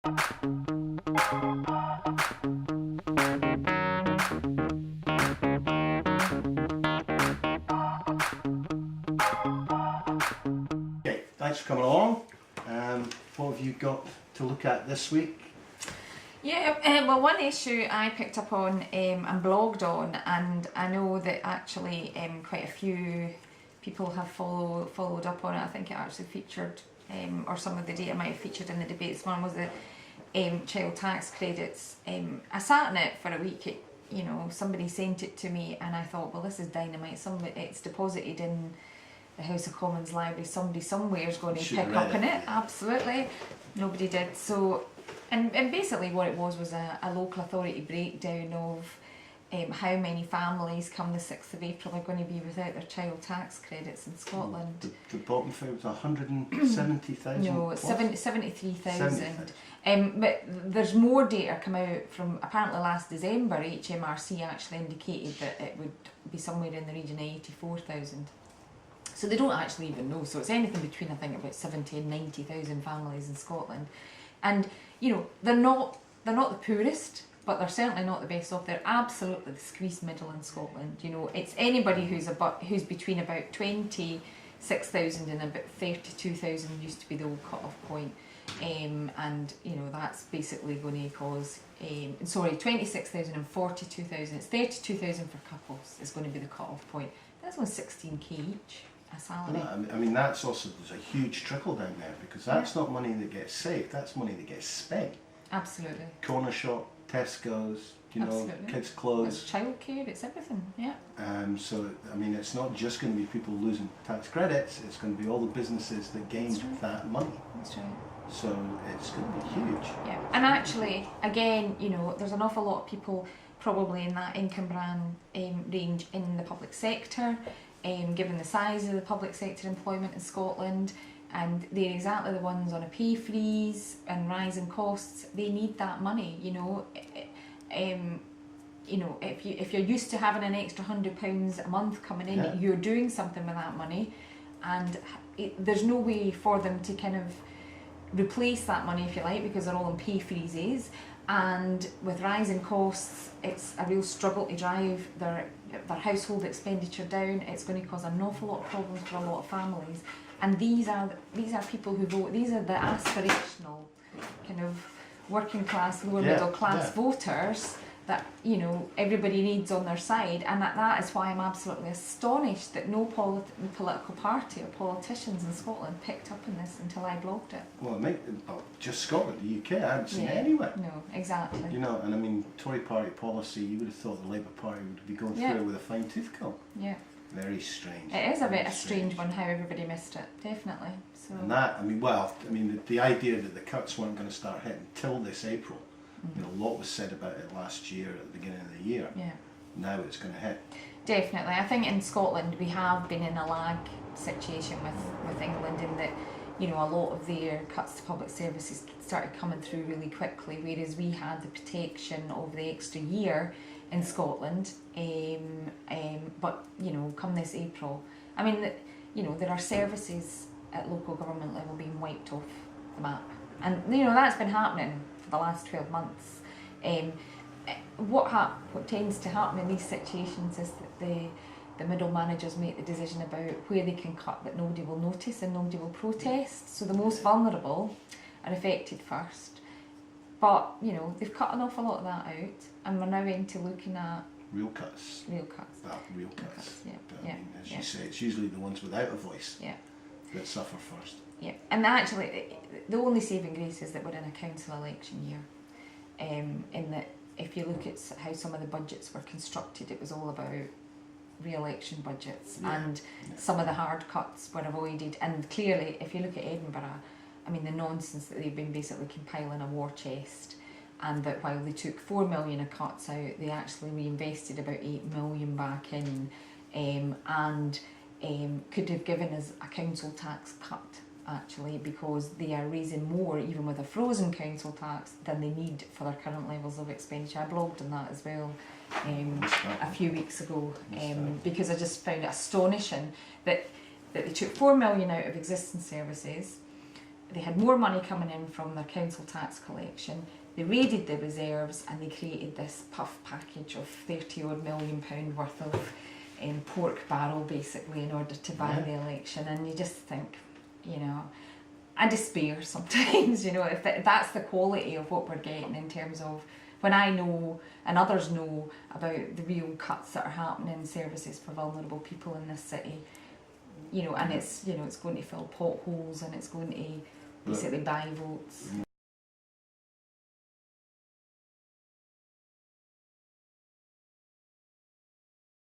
Okay, thanks for coming along. What have you got to look at this week? Yeah, well, one issue I picked up on and blogged on, and I know that actually quite a few people have followed up on it. I think it actually featured, or some of the data might have featured in the debates. One was the child tax credits. I sat on it for a week. Somebody sent it to me, and I thought, well, this is dynamite. It's deposited in the House of Commons library. Somebody somewhere is going to pick up on it. Absolutely, nobody did. So. And basically what it was a local authority breakdown of how many families come the 6th of April are going to be without their child tax credits in Scotland. The bottom figure was 170,000? No, 73,000. But there's more data come out from, apparently last December, HMRC actually indicated that it would be somewhere in the region of 84,000. So they don't actually even know. So it's anything between, I think, about 70 and 90,000 families in Scotland. And they're not the poorest, but they're certainly not the best off. They're absolutely the squeezed middle in Scotland. It's anybody who's between about 26,000 and about 32,000 used to be the old cut-off point. And that's basically going to cause 26,000 and 42,000. It's 32,000 for couples is going to be the cut-off point. That's only 16k each. Salary. I mean, that's also, there's a huge trickle down there, because that's not money that gets saved, that's money that gets spent. Absolutely. Corner shop, Tesco's, kids' clothes. It's childcare, it's everything, yeah. So, I mean, it's not just going to be people losing tax credits, it's going to be all the businesses that gain that money. That's right. So, it's going to be huge. Yeah, and actually, again, there's an awful lot of people probably in that income band range in the public sector. Given the size of the public sector employment in Scotland, and they're exactly the ones on a pay freeze and rising costs. They need that money, if you're used to having an extra £100 a month coming in, you're doing something with that money, and there's no way for them to kind of replace that money, if you like, because they're all on pay freezes. And with rising costs, it's a real struggle to drive their household expenditure down. It's going to cause an awful lot of problems for a lot of families. And these are people who vote. These are the aspirational kind of working class, lower middle class voters that everybody needs on their side. And that is why I'm absolutely astonished that no political party or politicians in Scotland picked up on this until I blogged it. Well, just Scotland, the UK, I haven't seen it anywhere. No, exactly. And I mean, Tory party policy, you would have thought the Labour Party would be going through it with a fine tooth comb. Yeah. Very strange. It is a bit strange one how everybody missed it, definitely. So. And that, the idea that the cuts weren't going to start hitting till this April. A lot was said about it last year at the beginning of the year. Yeah. Now it's going to hit. Definitely. I think in Scotland we have been in a lag situation with England in that, a lot of their cuts to public services started coming through really quickly, whereas we had the protection of the extra year in Scotland. But come this April, there are services at local government level being wiped off the map, and that's been happening for the last 12 months. What tends to happen in these situations is that the middle managers make the decision about where they can cut that nobody will notice and nobody will protest. So the most vulnerable are affected first. But, they've cut an awful lot of that out, and we're now into looking at real cuts. Real cuts. Well, real cuts. Yeah. But, as you say, it's usually the ones without a voice that suffer first. Yeah, and actually, the only saving grace is that we're in a council election year. In that, if you look at how some of the budgets were constructed, it was all about re-election budgets, and some of the hard cuts were avoided. And clearly, if you look at Edinburgh, the nonsense that they've been basically compiling a war chest, and that while they took 4 million of cuts out, they actually reinvested about 8 million back in, and could have given us a council tax cut, actually, because they are raising more, even with a frozen council tax, than they need for their current levels of expenditure. I blogged on that as well a few weeks ago, because I just found it astonishing that they took 4 million out of existing services. they had more money coming in from their council tax collection. They raided the reserves and they created this puff package of £30 odd million worth of pork barrel basically in order to buy the election. And you just think, you know, I despair sometimes, you know, if that's the quality of what we're getting in terms of when I know and others know about the real cuts that are happening in services for vulnerable people in this city, you know, and it's, you know, it's going to fill potholes and it's going to basically buy votes.